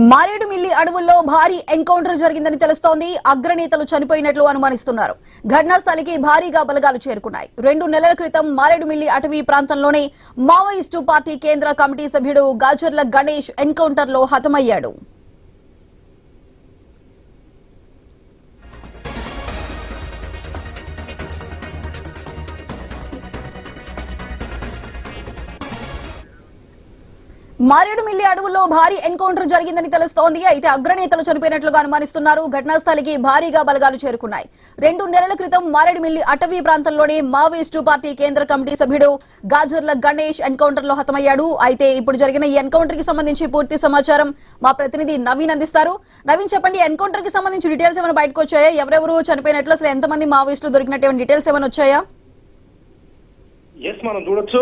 మారేడుమిల్లి అడవుల్లో భారీ ఎన్కౌంటర్ జరిగిందని తెలుస్తోంది. అగ్రనేతలు చనిపోయినట్లు అనుమానిస్తున్నారు. ఘటనా స్థలికి భారీగా బలగాలు చేరుకున్నాయి. 2 నెలల క్రితం మారేడుమిల్లి అటవీ ప్రాంతంలోనే మావోయిస్టు పార్టీ కేంద్ర కమిటీ సభ్యుడు గాజర్ల గణేష్ ఎన్కౌంటర్లో హతమయ్యాడు. మారేడుమిల్లి అడవుల్లో భారీ ఎన్కౌంటర్ జరిగిందని తెలుస్తోంది. అయితే అగ్రనేతలు చనిపోయినట్లుగా అనుమానిస్తున్నారు. ఘటనా స్థలికి భారీగా బలగాలు చేరుకున్నాయి. 2 నెలల క్రితం మారేడుమిల్లి అటవీ ప్రాంతంలోనే మావోయిస్టు పార్టీ కేంద్ర కమిటీ సభ్యుడు గాజర్ల గణేష్ ఎన్కౌంటర్ లో హతమయ్యాడు. అయితే ఇప్పుడు జరిగిన ఈ ఎన్కౌంటర్ కి సంబంధించి పూర్తి సమాచారం మా ప్రతినిధి నవీన్ అందిస్తారు. నవీన్, చెప్పండి, ఎన్కౌంటర్ కి సంబంధించి డీటెయిల్స్ ఏమైనా బయటకు వచ్చాయా? ఎవరెవరు చనిపోయినట్లు, అసలు ఎంతమంది మావోయిస్టులు దొరికినట్టు డీటెయిల్స్ ఏమైనా వచ్చాయా? ఎస్, మనం చూడొచ్చు.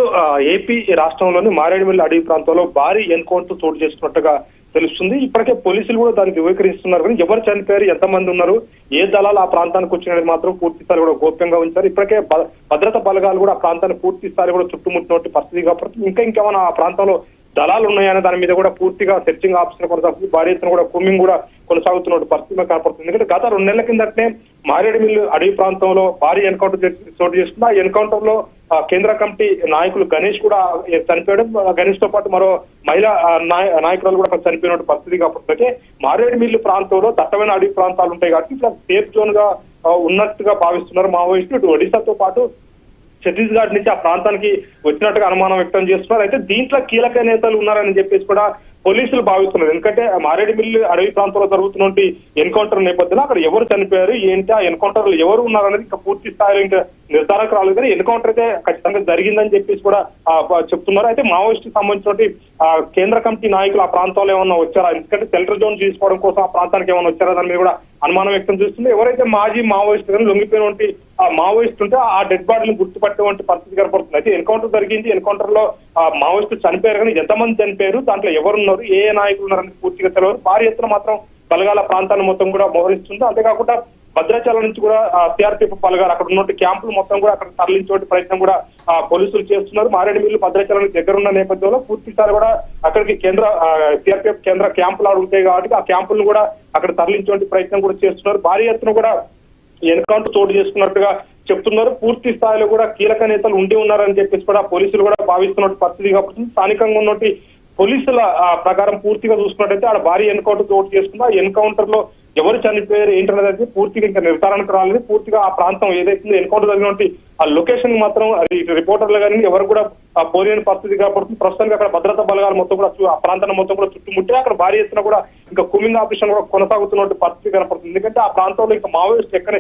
ఏపీ రాష్ట్రంలోని మారేడుమిల్లి అడవి ప్రాంతంలో భారీ ఎన్కౌంటర్ చోటు చేసుకున్నట్టుగా తెలుస్తుంది. ఇప్పటికే పోలీసులు కూడా దానికి ధృవీకరిస్తున్నారు. కానీ ఎవరు చనిపోయారు, ఎంతమంది ఉన్నారు, ఏ దళాలు ఆ ప్రాంతానికి వచ్చినది మాత్రం పూర్తి స్థాయి కూడా గోప్యంగా ఉంచారు. ఇప్పటికే భద్రతా బలగాలు కూడా ఆ ప్రాంతాన్ని పూర్తి స్థాయి కూడా చుట్టుముట్టినట్టు పరిస్థితి కాబట్టి ఇంకేమైనా ఆ ప్రాంతంలో దళాలు ఉన్నాయనే దాని మీద కూడా పూర్తిగా సెర్చింగ్ ఆపరేషన్ కొనసాగుతుంది. భారీ ఎత్తున కూడా కూమింగ్ కూడా కొనసాగుతున్నట్టు పరిస్థితి కనపడుతుంది. ఎందుకంటే గత 2 నెలల కిందటనే మారేడుమిల్లి అడవి ప్రాంతంలో భారీ ఎన్కౌంటర్ చోటు చేసుకుంది. ఆ ఎన్కౌంటర్ లో కేంద్ర కమిటీ నాయకులు గణేష్ కూడా చనిపోయడం, గణేష్ తో పాటు మరో మహిళా నాయకురాలు కూడా చనిపోయినట్టు పరిస్థితి కాబట్టి మారేడుమిల్లి ప్రాంతంలో దట్టమైన అడవి ప్రాంతాలు ఉంటాయి కాబట్టి ఇట్లా సేఫ్ జోన్ గా ఉన్నట్టుగా భావిస్తున్నారు మావోయిస్టులు. ఇటు ఒడిశాతో పాటు ఛత్తీస్గఢ్ నుంచి ఆ ప్రాంతానికి వచ్చినట్టుగా అనుమానం వ్యక్తం చేస్తున్నారు. అయితే దీంట్లో కీలక నేతలు ఉన్నారని చెప్పేసి కూడా పోలీసులు భావిస్తున్నారు. ఎందుకంటే మారేడుమిల్లి అడవి ప్రాంతంలో జరుగుతున్నటువంటి ఎన్కౌంటర్ నేపథ్యంలో అక్కడ ఎవరు చనిపోయారు, ఏంటి, ఆ ఎన్కౌంటర్ లో ఎవరు ఉన్నారనేది ఇంకా పూర్తి స్థాయిలో ఇంకా నిర్ధారణకు రాలేదు. కానీ ఎన్కౌంటర్ అయితే ఖచ్చితంగా జరిగిందని చెప్పేసి కూడా చెప్తున్నారు. అయితే మావోయిస్టు సంబంధించినటువంటి కేంద్ర కమిటీ నాయకులు ఆ ప్రాంతంలో ఏమన్నా వచ్చారా, ఎందుకంటే సెంట్రల్ జోన్ తీసుకోవడం కోసం ఆ ప్రాంతానికి ఏమైనా వచ్చారా దాని మీద కూడా అనుమానం వ్యక్తం చేస్తుంది. ఎవరైతే మాజీ మావోయిస్టు కానీ లొంగిపోయినటువంటి ఆ మావోయిస్ట్ ఉంటే ఆ డెడ్ బాడీని గుర్తుపట్టేటువంటి పరిస్థితి కనపడుతుంది. అయితే ఎన్కౌంటర్ జరిగింది, ఎన్కౌంటర్ లో మావోయిస్టులు చనిపోయారు. కానీ ఎంతమంది చనిపోయారు, దాంట్లో ఎవరున్నారు, ఏ నాయకులు ఉన్నారని పూర్తిగా తెలియదు. భారీ ఎత్తున మాత్రం బలగాల ప్రాంతాన్ని మొత్తం కూడా మోహరిస్తుంది. అంతేకాకుండా భద్రాచలం నుంచి కూడా సిఆర్పీఎఫ్ బలగాలు అక్కడ ఉన్న క్యాంపులు మొత్తం కూడా అక్కడ తరలించే ప్రయత్నం కూడా పోలీసులు చేస్తున్నారు. మారేడుమిల్లి భద్రాచలానికి దగ్గరున్న నేపథ్యంలో పూర్తిసారి కూడా అక్కడికి సిఆర్పీఎఫ్ కేంద్ర క్యాంపులు ఉంటాయి కాబట్టి ఆ క్యాంపులను కూడా అక్కడ తరలించే ప్రయత్నం కూడా చేస్తున్నారు. భారీ ఎత్తున కూడా ఎన్కౌంటర్ చోటు చేసుకున్నట్టుగా చెప్తున్నారు. పూర్తి స్థాయిలో కూడా కీలక నేతలు ఉండి ఉన్నారని చెప్పేసి కూడా పోలీసులు కూడా భావిస్తున్నట్టు పరిస్థితి కాబట్టి స్థానికంగా ఉన్నటువంటి పోలీసుల ప్రకారం పూర్తిగా చూసుకున్నట్టయితే ఆడ భారీ ఎన్కౌంటర్ చోటు చేసుకుంది. ఆ ఎన్కౌంటర్ లో ఎవరు చనిపోయారు ఏంటనేది పూర్తిగా ఇంకా నిర్ధారణకు రాలేదు. పూర్తిగా ఆ ప్రాంతం ఏదైతే ఎన్కౌంటర్ జరిగినటువంటి ఆ లొకేషన్ మాత్రం రిపోర్టర్లు కానీ ఎవరు కూడా పోలేని పరిస్థితి కాబట్టి ప్రస్తుతానికి అక్కడ భద్రతా బలగాలు మొత్తం కూడా ఆ ప్రాంతాన్ని మొత్తం కూడా చుట్టుముట్టి అక్కడ భారీ ఎత్తున కూడా ఇంకా కూమింగ్ ఆపరేషన్ కూడా కొనసాగుతున్నట్టు పరిస్థితి కనపడుతుంది. ఎందుకంటే ఆ ప్రాంతంలో ఇంకా మావోయిస్ట్ ఎక్కడ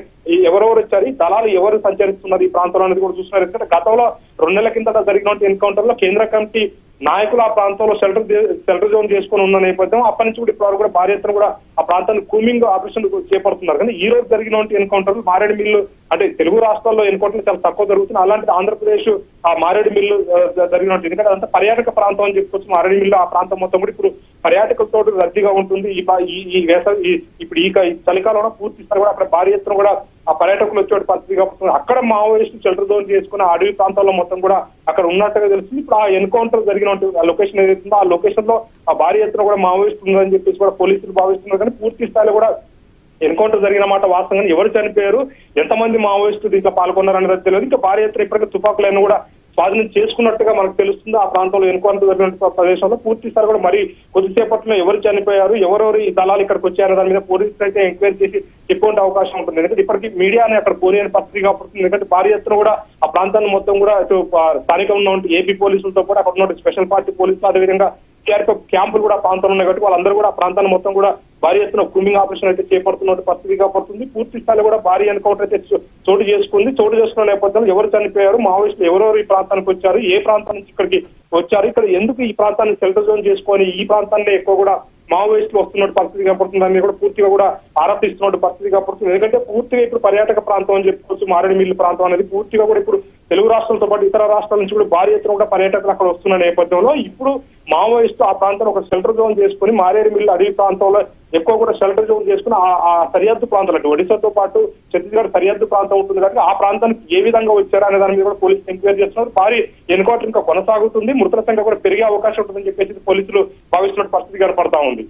ఎవరెవరు వచ్చారు, దళాలు ఎవరు సంచరిస్తున్నారు ఈ ప్రాంతంలో అనేది కూడా చూస్తున్నారు. ఎందుకంటే గతంలో 2 నెలల కిందట జరిగినటువంటి ఎన్కౌంటర్ లో కేంద్ర కమిటీ నాయకులు ఆ ప్రాంతంలో షెల్టర్ జోన్ చేసుకుని ఉన్న నేపథ్యం అప్పటి నుంచి కూడా ఇప్పటివరకు కూడా భారీ ఎత్తున కూడా ఆ ప్రాంతాన్ని కూమింగ్ ఆపరేషన్ చేపడుతున్నారు. కానీ ఈ రోజు జరిగినటువంటి ఎన్కౌంటర్ మారేడుమిల్లు అంటే తెలుగు రాష్ట్రాల్లో ఎన్కౌంటర్లు చాలా తక్కువ జరుగుతుంది. అలాంటి ఆంధ్రప్రదేశ్ ఆ మారేడుమిల్లు జరిగినట్టు, ఎందుకంటే అదంతా పర్యాటక ప్రాంతం అని చెప్పుకోవచ్చు. మారేడుమిల్లు ఆ ప్రాంతం మొత్తం కూడా ఇప్పుడు పర్యాటకులతో రద్దీగా ఉంటుంది. ఈ వేసవి ఇప్పుడు ఈ చలికాలంలో పూర్తి స్థాయి కూడా అక్కడ భారీ ఎత్తున కూడా ఆ పర్యాటకులు వచ్చే పరిస్థితి కాబట్టి అక్కడ మావోయిస్టు షెల్టర్ జోన్ చేసుకుని అడవి ప్రాంతాల్లో మొత్తం కూడా అక్కడ ఉన్నట్టుగా తెలుస్తుంది. ఇప్పుడు ఆ ఎన్కౌంటర్ జరిగిన లొకేషన్ ఏదైతుందో ఆ లొకేషన్ లో ఆ భారీ ఎత్తున కూడా మావోయిస్ట్ ఉందని చెప్పేసి కూడా పోలీసులు భావిస్తున్నారు. కానీ పూర్తి స్థాయిలో కూడా ఎన్కౌంటర్ జరిగిన మాట వాస్తవంగా ఎవరు చనిపోయారు, ఎంతమంది మావోయిస్టు దీంట్లో పాల్గొన్నారనేది తెలియదు. ఇంకా భారీ ఎత్తున ఇప్పటికే తుపాకులను కూడా స్వాధీనం చేసుకున్నట్టుగా మనకు తెలుస్తుంది. ఆ ప్రాంతంలో ఎన్కౌంటర్ జరిగిన ప్రదేశంలో పూర్తి స్థాయి కూడా మరి కొద్దిసేపట్లో ఎవరు చనిపోయారు, ఎవరెవరు ఈ దళాలు ఇక్కడికి వచ్చారో దాని మీద పోలీసులు అయితే ఎంక్వైరీ చేసి చెప్పుకుంటే అవకాశం ఉంటుంది. ఎందుకంటే ఇప్పటికీ మీడియాని అక్కడ పోలేని పరిస్థితి కాబట్టి ఎందుకంటే భారీ ఎత్తున కూడా ఆ ప్రాంతాన్ని మొత్తం కూడా స్థానికంగా ఉన్న ఏపీ పోలీసులతో కూడా అక్కడ ఉన్న స్పెషల్ పార్టీ పోలీసులు అదేవిధంగా సిఆర్పీఎఫ్ క్యాంపులు కూడా ప్రాంతంలో ఉన్నాయి కాబట్టి వాళ్ళందరూ కూడా ఆ ప్రాంతాన్ని మొత్తం కూడా భారీ ఎత్తున కూమింగ్ ఆపరేషన్ అయితే చేపడుతున్నట్టు పరిస్థితిగా పడుతుంది. పూర్తి స్థాయిలో కూడా భారీ ఎన్కౌంటర్ అయితే చోటు చేసుకున్న నేపథ్యంలో ఎవరు చనిపోయారు, మావోయిస్టులు ఎవరెవరు ఈ ప్రాంతానికి వచ్చారు, ఏ ప్రాంతం నుంచి ఇక్కడికి వచ్చారు, ఇక్కడ ఎందుకు ఈ ప్రాంతాన్ని షెల్టర్ జోన్ చేసుకొని ఈ ప్రాంతాన్ని ఎక్కువ కూడా మావోయిస్టులు వస్తున్నట్టు పరిస్థితి కనపడుతుంది. దాన్ని కూడా పూర్తిగా కూడా ఆరోపిస్తున్నట్టు పరిస్థితి కనపడుతుంది. ఎందుకంటే పూర్తిగా ఇప్పుడు పర్యాటక ప్రాంతం అని చెప్పుకోవచ్చు. మారేడుమిల్లి ప్రాంతం అనేది పూర్తిగా కూడా ఇప్పుడు తెలుగు రాష్ట్రాలతో పాటు ఇతర రాష్ట్రాల నుంచి కూడా భారీ ఎత్తున కూడా పర్యాటకులు అక్కడ వస్తున్న నేపథ్యంలో ఇప్పుడు మావోయిస్టు ఆ ప్రాంతాన్ని ఒక షెల్టర్ జోన్ చేసుకుని మారేడుమిల్లి అడవి ప్రాంతంలో ఎక్కువ కూడా షెల్టర్ జోన్ చేసుకుని ఆ సరిహద్దు ప్రాంతాలు అంటే ఒడిశాతో పాటు ఛత్తీస్గఢ్ సరిహద్దు ప్రాంతం ఉంటుంది కాబట్టి ఆ ప్రాంతానికి ఏ విధంగా వచ్చారా అనే దాని మీద కూడా పోలీసులు ఎంక్వైరీ చేస్తున్నారు. భారీ ఎన్కౌంటర్ ఇంకా కొనసాగుతుంది. మృతుల సంఖ్య కూడా పెరిగే అవకాశం ఉంటుందని చెప్పేసి పోలీసులు భావిస్తున్న పరిస్థితి కనపడతా ఉంది.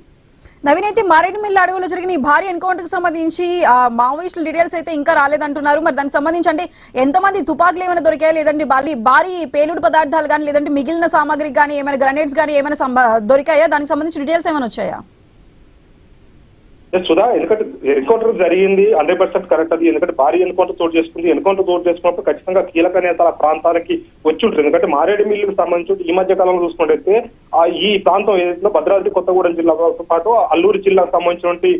నవీన్, అయితే మారేడుమిల్లి అడవులో జరిగిన ఈ భారీ ఎన్కౌంటర్ కి సంబంధించి మావోయిస్టుల డీటెయిల్స్ అయితే ఇంకా రాలేదంటున్నారు. మరి దానికి సంబంధించి అంటే ఎంతమంది తుపాకులు ఏమైనా దొరికాయి, లేదంటే భారీ పేలుడు పదార్థాలు కానీ, లేదంటే మిగిలిన సామాగ్రి కానీ, ఏమైనా గ్రనేడ్స్ కానీ ఏమైనా దొరికాయా? దానికి సంబంధించి డీటెయిల్స్ ఏమైనా వచ్చాయా? సుధా, ఎందుకంటే ఎన్కౌంటర్ జరిగింది 100% కరెక్ట్. అది ఎందుకంటే భారీ ఎన్కౌంటర్ చోటు చేసుకుంది. ఎన్కౌంటర్ చోటు చేసుకున్నప్పుడు ఖచ్చితంగా కీలక నేతల ప్రాంతానికి వచ్చి ఉంటుంది. ఎందుకంటే మారేడుమిల్లికి సంబంధించి ఈ మధ్య కాలంలో చూసుకుంటే ఈ ప్రాంతం ఏదైతే భద్రాద్రి కొత్తగూడెం జిల్లాతో పాటు అల్లూరు జిల్లాకు సంబంధించినటువంటి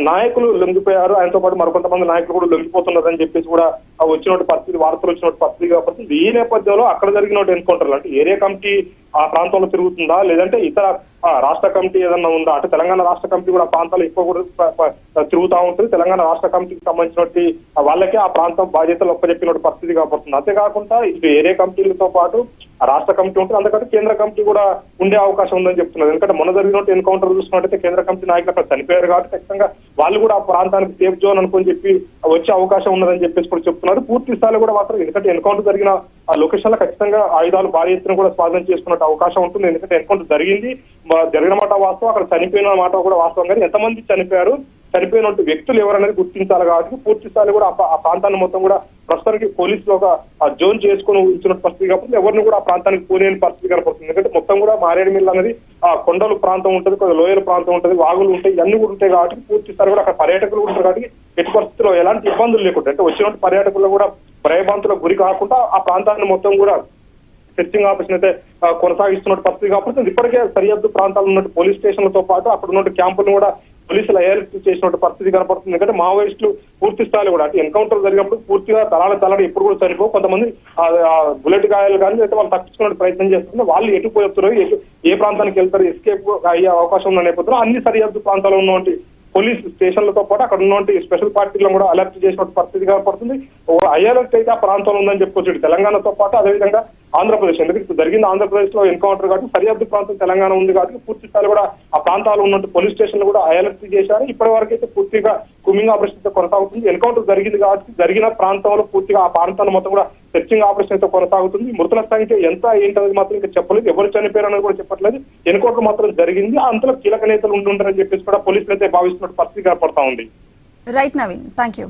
నాయకులు లొంగిపోయారు. ఆయనతో పాటు మరికొంతమంది నాయకులు కూడా లొంగిపోతున్నారని చెప్పేసి కూడా వచ్చినటువంటి పరిస్థితి, వార్తలు వచ్చినటువంటి పరిస్థితి కాబట్టి ఈ నేపథ్యంలో అక్కడ జరిగిన ఎన్కౌంటర్లు అంటే ఏరియా కమిటీ ఆ ప్రాంతంలో తిరుగుతుందా, లేదంటే ఇతర రాష్ట్ర కమిటీ ఏదన్నా ఉందా అంటే తెలంగాణ రాష్ట్ర కమిటీ కూడా ఆ ప్రాంతాలు ఎక్కువ కూడా తిరుగుతూ ఉంటుంది. తెలంగాణ రాష్ట్ర కమిటీకి సంబంధించినటువంటి వాళ్ళకే ఆ ప్రాంతం బాధ్యతలు ఒప్పజెప్పిన పరిస్థితి కాబడుతుంది. అంతేకాకుండా ఇటు ఏరియా కమిటీలతో పాటు రాష్ట్ర కమిటీ ఉంటుంది, అందుకంటే కేంద్ర కమిటీ కూడా ఉండే అవకాశం ఉందని చెప్తున్నారు. ఎందుకంటే మొన్న జరిగినట్టు ఎన్కౌంటర్ చూసుకున్నట్టయితే కేంద్ర కమిటీ నాయకులు అక్కడ చనిపోయారు కాబట్టి ఖచ్చితంగా వాళ్ళు కూడా ఆ ప్రాంతానికి సేఫ్ జోన్ అనుకుని చెప్పి వచ్చే అవకాశం ఉన్నదని చెప్పేసి కూడా చెప్తున్నారు. పూర్తి స్థాయిలో కూడా మాత్రం ఎందుకంటే ఎన్కౌంటర్ జరిగిన ఆ లొకేషన్ లో ఖచ్చితంగా ఆయుధాలు భారీ ఎత్తున కూడా స్వాధీనం చేసుకున్న అవకాశం ఉంటుంది. ఎందుకంటే ఎన్కౌంటర్ జరిగిన మాట వాస్తవం, అక్కడ చనిపోయిన మాట కూడా వాస్తవం. కానీ ఎంతమంది చనిపోయిన వ్యక్తులు ఎవరనేది గుర్తించాలి కాబట్టి పూర్తి స్థాయిలో కూడా ఆ ప్రాంతాన్ని మొత్తం కూడా ప్రస్తుతానికి పోలీసులు ఒక జోన్ చేసుకుని ఉంచిన పరిస్థితి కాబట్టి ఎవరిని కూడా ఆ ప్రాంతానికి పోలేని పరిస్థితి కనపడుతుంది. ఎందుకంటే మొత్తం కూడా మారేడుమిల్లి అనేది ఆ కొండలు ప్రాంతం ఉంటుంది, కొద్దిగా లోయల ప్రాంతం ఉంటుంది, వాగులు ఉంటాయి, ఇవన్నీ కూడా ఉంటాయి కాబట్టి పూర్తి స్థాయి కూడా అక్కడ పర్యాటకులు ఉంటారు కాబట్టి ఎట్టి పరిస్థితుల్లో ఎలాంటి ఇబ్బందులు లేకుండా అంటే వచ్చినటువంటి పర్యాటకులు కూడా భయభ్రాంతులకు గురి కాకుండా ఆ ప్రాంతాన్ని మొత్తం కూడా సెర్చింగ్ ఆపరేషన్ అయితే కొనసాగిస్తున్న పరిస్థితి కాబట్టి ఇప్పటికే సరిహద్దు ప్రాంతాల్లో ఉన్న పోలీస్ స్టేషన్లతో పాటు అక్కడ ఉన్న క్యాంపులను కూడా పోలీసులు అలర్ట్ చేసిన పరిస్థితి కనపడుతుంది. ఎందుకంటే మావోయిస్టులు పూర్తి స్థాయిలో కూడా అంటే ఎన్కౌంటర్ జరిగినప్పుడు పూర్తిగా తలాడి ఎప్పుడు కూడా చనిపో కొంతమంది బుల్లెట్ గాయాలు కానీ అయితే వాళ్ళు తప్పించుకునే ప్రయత్నం చేస్తున్నారు. వాళ్ళు ఎటు పోతున్నారు, ఏ ప్రాంతానికి వెళ్తారు, ఎస్కేప్ అయ్యే అవకాశం ఉన్న నేపథ్యంలో అన్ని సరిహద్దు ప్రాంతాల్లో ఉన్నటువంటి పోలీస్ స్టేషన్లతో పాటు అక్కడ ఉన్నటువంటి స్పెషల్ పార్టీలను కూడా అలర్ట్ చేసిన పరిస్థితి కనపడుతుంది. అలర్ట్ అయితే ఆ ప్రాంతంలో ఉందని చెప్పుకోవచ్చు తెలంగాణతో పాటు అదేవిధంగా ఆంధ్రప్రదేశ్. ఎందుకంటే జరిగింది ఆంధ్రప్రదేశ్ లో ఎన్కౌంటర్ కాబట్టి సరిహద్దు ప్రాంతం తెలంగాణ ఉంది కాబట్టి పూర్తి స్థాయిలో కూడా ఆ ప్రాంతాల్లో ఉన్న పోలీస్ స్టేషన్లు కూడా అలర్ట్ చేశారు. ఇప్పటి వరకు అయితే పూర్తిగా కూమింగ్ ఆపరేషన్ కొనసాగుతుంది. ఎన్కౌంటర్ జరిగింది కాబట్టి జరిగిన ప్రాంతంలో పూర్తిగా ఆ ప్రాంతాన్ని మొత్తం కూడా సెర్చింగ్ ఆపరేషన్ అయితే కొనసాగుతుంది. మృతుల సంఖ్య ఎంత ఏంటనేది మాత్రం ఇంకా చెప్పలేదు, ఎవరు చనిపోయారు అనేది కూడా చెప్పట్లేదు. ఎన్కౌంటర్ మాత్రం జరిగింది, అంతలో కీలక నేతలు ఉంటుంటారని చెప్పేసి కూడా పోలీసులు అయితే భావిస్తున్న పరిస్థితి కనపడతా ఉంది. Right Naveen, thank you.